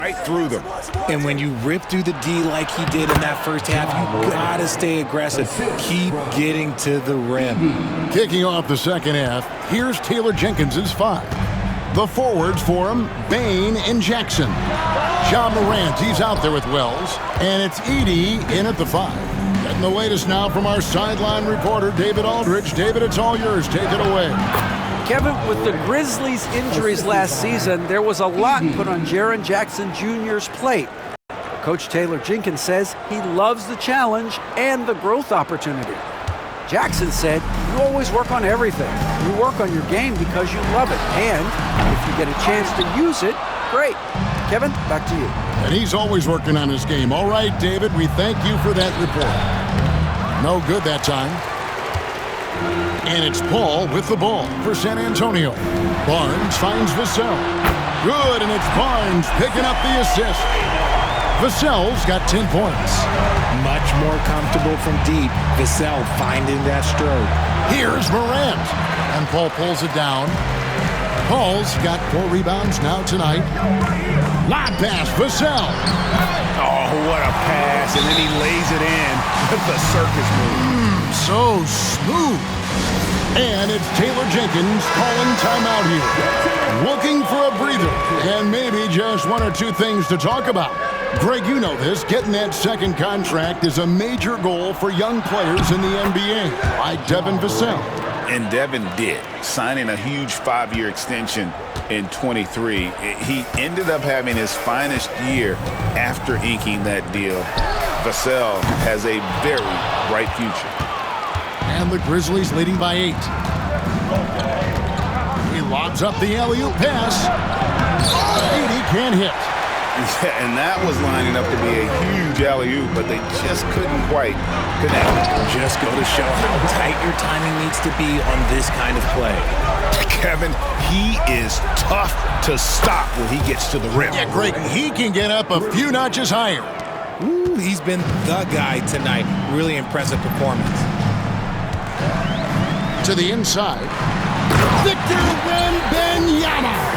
right through them. And when you rip through the D like he did in that first half, you gotta stay aggressive. Keep getting to the rim. Kicking off the second half, here's Taylor Jenkins's 5. The forwards for him, Bain and Jackson. Morant, he's out there with Wells. And it's Edey in at the 5. Getting the latest now from our sideline reporter, David Aldridge. David, it's all yours. Take it away. Kevin, with the Grizzlies' injuries last season, there was a lot put on Jaren Jackson Jr.'s plate. Coach Taylor Jenkins says he loves the challenge and the growth opportunity. Jackson said, "You always work on everything. You work on your game because you love it. And if you get a chance to use it, great." Kevin, back to you. And he's always working on his game. All right, David, we thank you for that report. No good that time. And it's Paul with the ball for San Antonio. Barnes finds Vassell. Good, and it's Barnes picking up the assist. Vassell's got 10 points. Much more comfortable from deep. Vassell finding that stroke. Here's Morant. And Paul pulls it down. Paul's got 4 rebounds now tonight. Lob pass, Vassell. Oh, what a pass. And then he lays it in with the circus move. So smooth. And it's Taylor Jenkins calling timeout here. Looking for a breather. And maybe just 1 or 2 things to talk about. Greg, you know this. Getting that second contract is a major goal for young players in the NBA, like Devin Vassell. And Devin did, signing a huge 5-year extension in 23. He ended up having his finest year after inking that deal. Vassell has a very bright future. And the Grizzlies leading by 8. He lobs up the alley-oop pass. Edey can't hit. Yeah, and that was lining up to be a huge alley-oop, but they just couldn't quite connect. Just go to show how tight your timing needs to be on this kind of play. Kevin, he is tough to stop when he gets to the rim. Yeah, Greg, he can get up a few notches higher. Ooh, he's been the guy tonight. Really impressive performance. To the inside. Victor Wembanyama.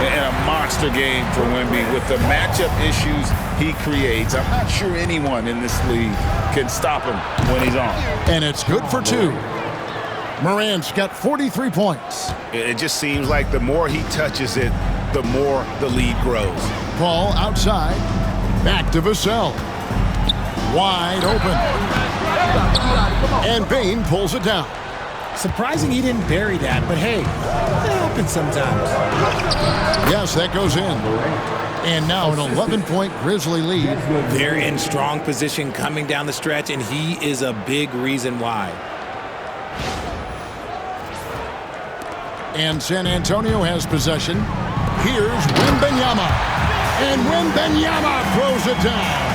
And a monster game for Wemby with the matchup issues he creates. I'm not sure anyone in this league can stop him when he's on. And it's good for 2. Morant's got 43 points. It just seems like the more he touches it, the more the lead grows. Paul outside. Back to Vassell. Wide open. And Bain pulls it down. Surprising he didn't bury that, but hey, it happens sometimes. Yes, that goes in. And now an 11-point Grizzly lead. They're in strong position coming down the stretch, and he is a big reason why. And San Antonio has possession. Here's Wembanyama. And Wembanyama throws it down.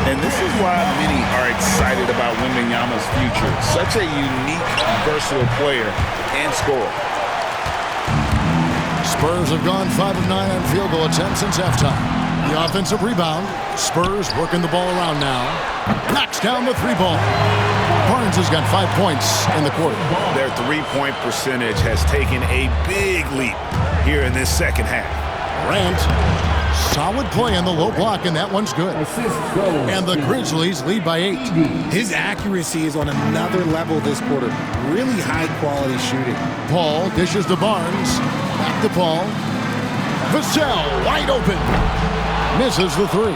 And this is why many are excited about Wembanyama's future. Such a unique, versatile player and scorer. Spurs have gone 5 of 9 on field goal attempts since halftime. The offensive rebound. Spurs working the ball around now. Knocks down the 3-ball. Barnes has got 5 points in the quarter. Their 3-point percentage has taken a big leap here in this second half. Morant. Solid play on the low block, and that one's good. And the Grizzlies lead by 8. His accuracy is on another level this quarter. Really high-quality shooting. Paul dishes to Barnes. Back to Paul. Vassell wide open. Misses the 3.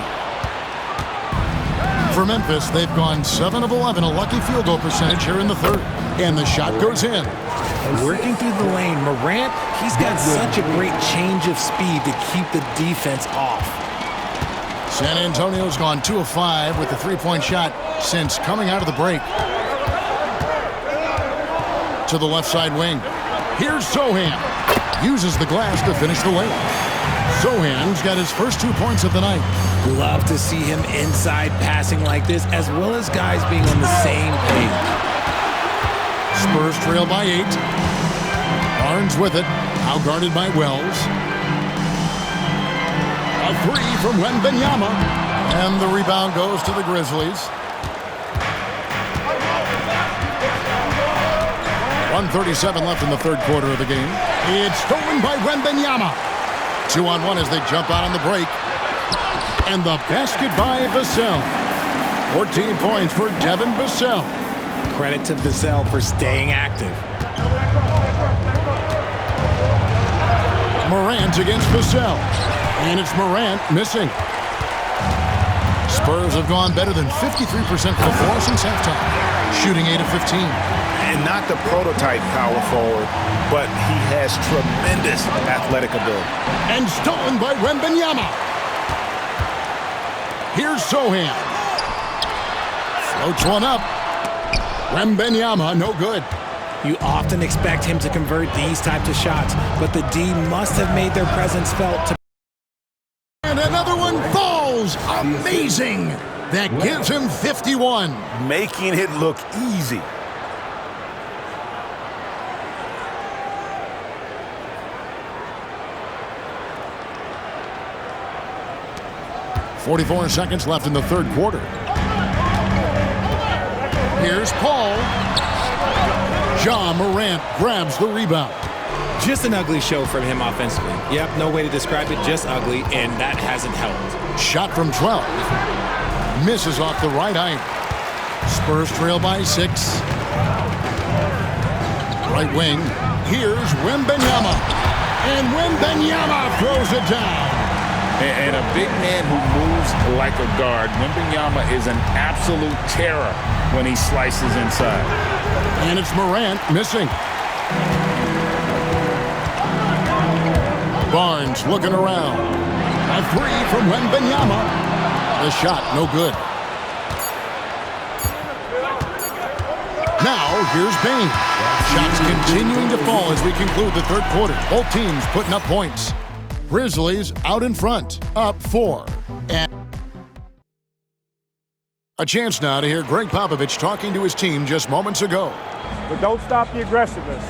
For Memphis, they've gone 7 of 11, a lucky field goal percentage here in the third. And the shot goes in. Working through the lane, Morant, he's got such a great change of speed to keep the defense off. San Antonio's gone 2 of 5 with the 3-point shot since coming out of the break. To the left side wing. Here's Sohan. Uses the glass to finish the lane. Sohan's got his first 2 points of the night. Love to see him inside passing like this, as well as guys being on the same page. Spurs trail by 8. Barnes with it. Now guarded by Wells. A 3 from Wembanyama. And the rebound goes to the Grizzlies. 1:37 left in the third quarter of the game. It's stolen by Wembanyama. 2-on-1 as they jump out on the break. And the basket by Vassell. 14 points for Devin Vassell. Credit to Vassell for staying active. Morant against Vassell. And it's Morant missing. Spurs have gone better than 53% from the floor since halftime. Shooting 8 of 15. And not the prototype power forward, but he has tremendous athletic ability. And stolen by Wembanyama. Here's Sohan. Floats one up. Wembanyama, no good. You often expect him to convert these types of shots, but the D must have made their presence felt to. And another one falls. Amazing. That gives him 51. Making it look easy. .44 seconds left in the third quarter. Here's Paul. Ja Morant grabs the rebound. Just an ugly show from him offensively. Yep, no way to describe it, just ugly, and that hasn't helped. Shot from 12. Misses off the right eye. Spurs trail by 6. Right wing. Here's Wembanyama. And Wembanyama throws it down. And a big man who moves like a guard. Wembanyama is an absolute terror when he slices inside. And it's Morant missing. Barnes looking around. A three from Wembanyama. The shot no good. Now here's Bain. Shots continuing to fall as we conclude the third quarter. Both teams putting up points. Grizzlies out in front, up 4. And a chance now to hear Greg Popovich talking to his team just moments ago. But don't stop the aggressiveness.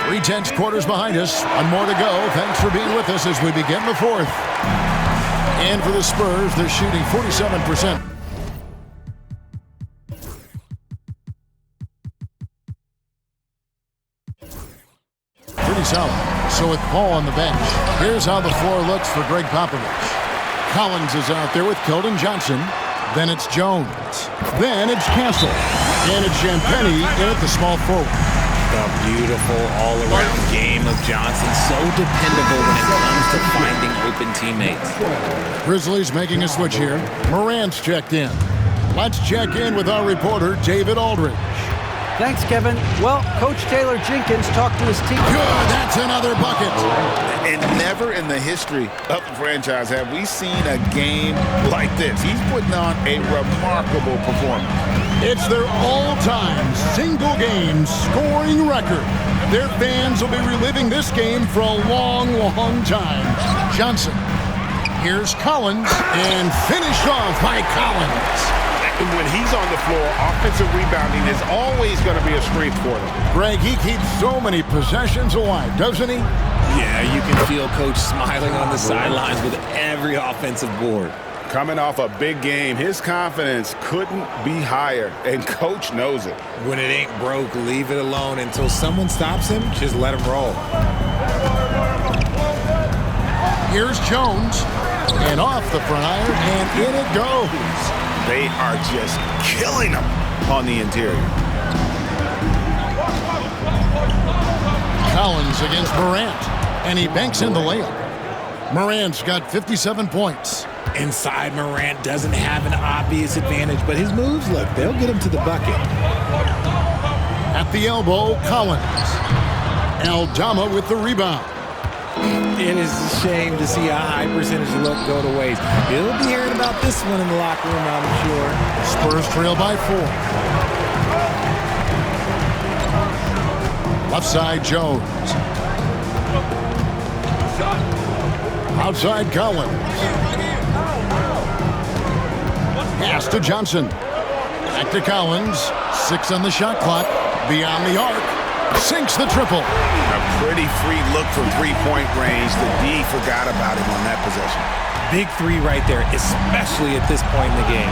3 tenths quarters behind us. One more to go. Thanks for being with us as we begin the fourth. And for the Spurs, they're shooting 47%. Pretty solid. So with Paul on the bench, here's how the floor looks for Greg Popovich. Collins is out there with Keldon Johnson. Then it's Jones. Then it's Castle. And it's Champagnie in at the small forward. The beautiful all-around game of Johnson. So dependable when it comes to finding open teammates. Grizzlies making a switch here. Morant's checked in. Let's check in with our reporter, David Aldridge. Thanks, Kevin. Well, Coach Taylor Jenkins talked to his team. Good, that's another bucket. And never in the history of the franchise have we seen a game like this. He's putting on a remarkable performance. It's their all-time single-game scoring record. Their fans will be reliving this game for a long, long time. Johnson. Here's Collins, and finished off by Collins. When he's on the floor, offensive rebounding is always going to be a strength for them. Greg, he keeps so many possessions alive, doesn't he? Yeah, you can feel Coach smiling on the sidelines with every offensive board. Coming off a big game, his confidence couldn't be higher, and Coach knows it. When it ain't broke, leave it alone. Until someone stops him, just let him roll. Here's Jones, and off the front iron, and in it goes. They are just killing them on the interior. Collins against Morant, and he banks in the layup. Morant's got 57 points. Inside, Morant doesn't have an obvious advantage, but his moves, look, they'll get him to the bucket. At the elbow, Collins. Aldama with the rebound. It is a shame to see a high percentage look go to waste. You'll be hearing about this one in the locker room, I'm sure. Spurs trail by 4. Left side, Jones. Outside, Collins. Pass to Johnson. Back to Collins. 6 on the shot clock. Beyond the arc. Sinks the triple. A pretty free look from three-point range. The D forgot about him on that possession. Big three right there, especially at this point in the game.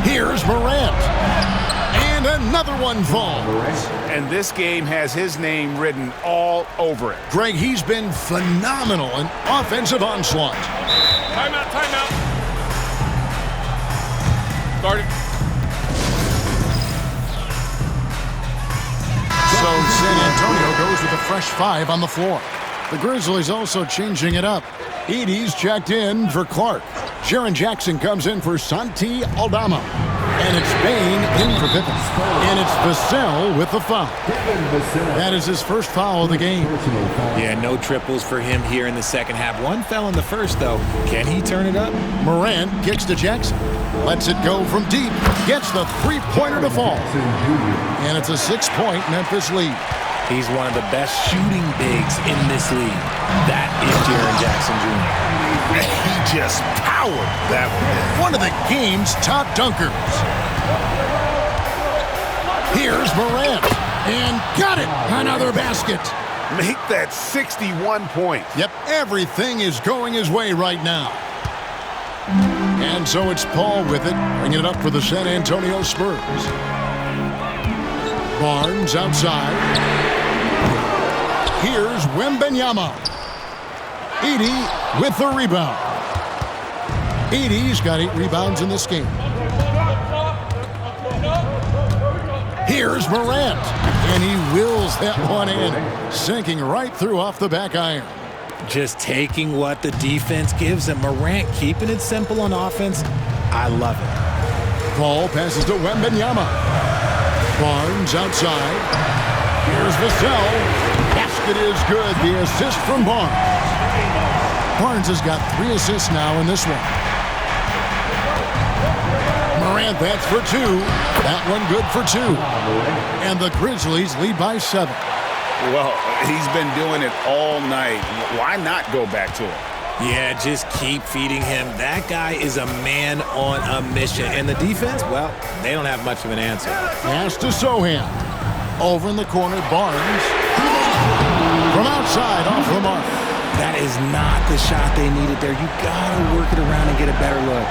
Here's Morant. And another one falls. And this game has his name written all over it. Greg, he's been phenomenal in offensive onslaught. Timeout, timeout. Start it. So San Antonio goes with a fresh 5 on the floor. The Grizzlies also changing it up. Edey's checked in for Clark. Jaren Jackson comes in for Santi Aldama. And it's Bane in for Pippen. And it's Vassell with the foul. That is his first foul of the game. Yeah, no triples for him here in the second half. One fell in the first, though. Can he turn it up? Morant kicks to Jackson. Lets it go from deep. Gets the three-pointer to fall. And it's a 6-point Memphis lead. He's one of the best shooting bigs in this league. That is Jaren Jackson Jr. He just powered that one. One of the game's top dunkers. Here's Morant. And got it. Another basket. Make that 61 points. Yep, everything is going his way right now. And so it's Paul with it, bringing it up for the San Antonio Spurs. Barnes outside. Here's Wembanyama. Edey with the rebound. Edey's got 8 rebounds in this game. Here's Morant. And he wills that one in, sinking right through off the back iron. Just taking what the defense gives him. Morant keeping it simple on offense. I love it. Paul passes to Wembanyama. Barnes outside. Here's Vassell. Basket is good. The assist from Barnes. Barnes has got 3 assists now in this one. Morant, that's for 2. That one good for 2. And the Grizzlies lead by 7. Well, he's been doing it all night. Why not go back to it? Yeah, just keep feeding him. That guy is a man on a mission. And the defense, well, they don't have much of an answer. Pass to Sohan. Over in the corner, Barnes. From outside, off the mark. That is not the shot they needed there. You gotta work it around and get a better look.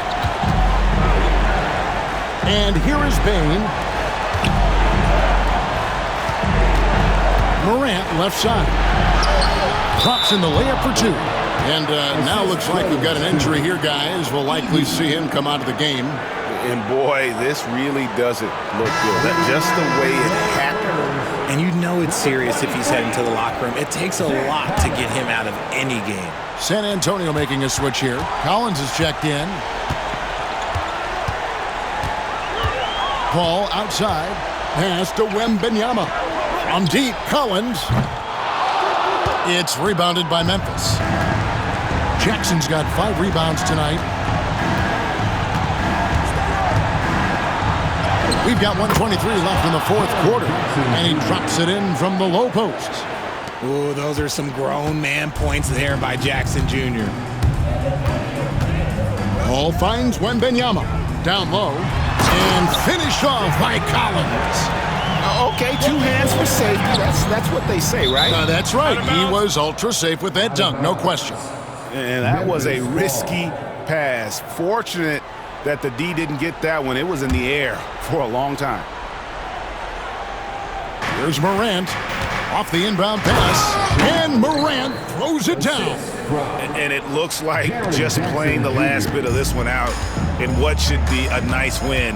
And here is Bane. Morant left side. Drops in the layup for 2. And now looks like we've got an injury here, guys. We'll likely see him come out of the game. And boy, this really doesn't look good. That's just the way it happened. And you know it's serious if he's heading to the locker room. It takes a lot to get him out of any game. San Antonio making a switch here. Collins is checked in. Paul outside. Pass to Wembanyama. From deep, Collins. It's rebounded by Memphis. Jackson's got 5 rebounds tonight. We've got 1:23 left in the fourth quarter. And he drops it in from the low post. Ooh, those are some grown man points there by Jackson Jr. Paul finds Wembanyama. Down low. And finished off by Collins. Okay, 2 hands for safety. That's what they say, right? That's right. He was ultra safe with that dunk, no question. And that was a risky pass. Fortunate that the D didn't get that one. It was in the air for a long time. Here's Morant off the inbound pass. And Morant throws it down. And it looks like just playing the last bit of this one out in what should be a nice win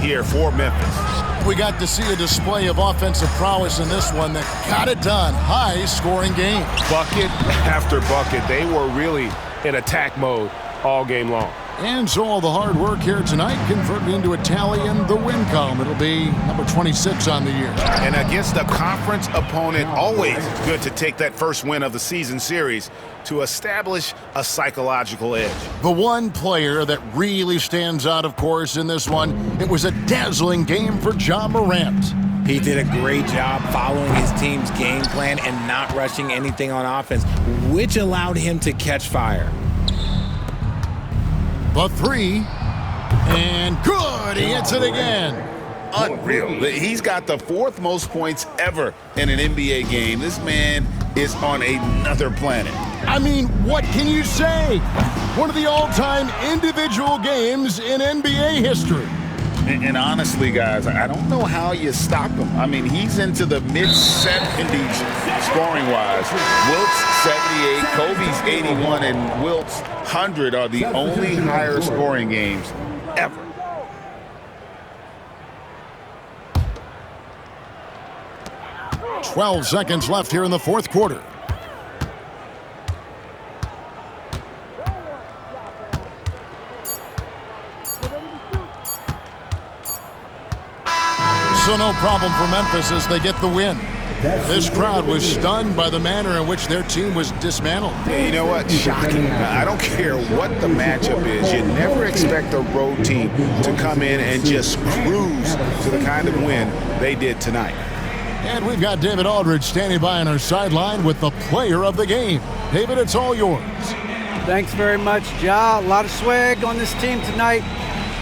here for Memphis. We got to see a display of offensive prowess in this one that got it done. High-scoring game. Bucket after bucket. They were really in attack mode all game long. And so all the hard work here tonight converted into a tally in the win column. It'll be number 26 on the year. And against a conference opponent, always good to take that first win of the season series to establish a psychological edge. The one player that really stands out, of course, in this one, it was a dazzling game for Ja Morant. He did a great job following his team's game plan and not rushing anything on offense, which allowed him to catch fire. The 3, and good, he hits it again. Unreal. He's got the 4th most points ever in an NBA game. This man is on another planet. I mean, what can you say? One of the all-time individual games in NBA history. And honestly, guys, I don't know how you stop him. I mean, he's into the mid-70s scoring-wise. Wilt's 78, Kobe's 81, and Wilt's 100 are the only higher scoring games ever. "12 seconds left here in the fourth quarter. So no problem for Memphis as they get the win. This crowd was stunned by the manner in which their team was dismantled. Yeah, you know what? Shocking. I don't care what the matchup is. You never expect a road team to come in and just cruise to the kind of win they did tonight. And we've got David Aldridge standing by on our sideline with the player of the game. David, it's all yours. Thanks very much, Ja. A lot of swag on this team tonight.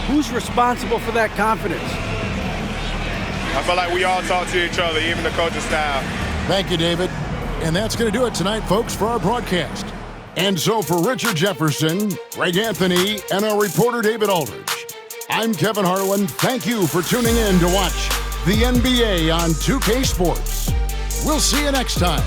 Who's responsible for that confidence? I feel like we all talk to each other, even the coaching staff. Thank you, David. And that's going to do it tonight, folks, for our broadcast. And so for Richard Jefferson, Greg Anthony, and our reporter David Aldridge, I'm Kevin Harlan. Thank you for tuning in to watch the NBA on 2K Sports. We'll see you next time.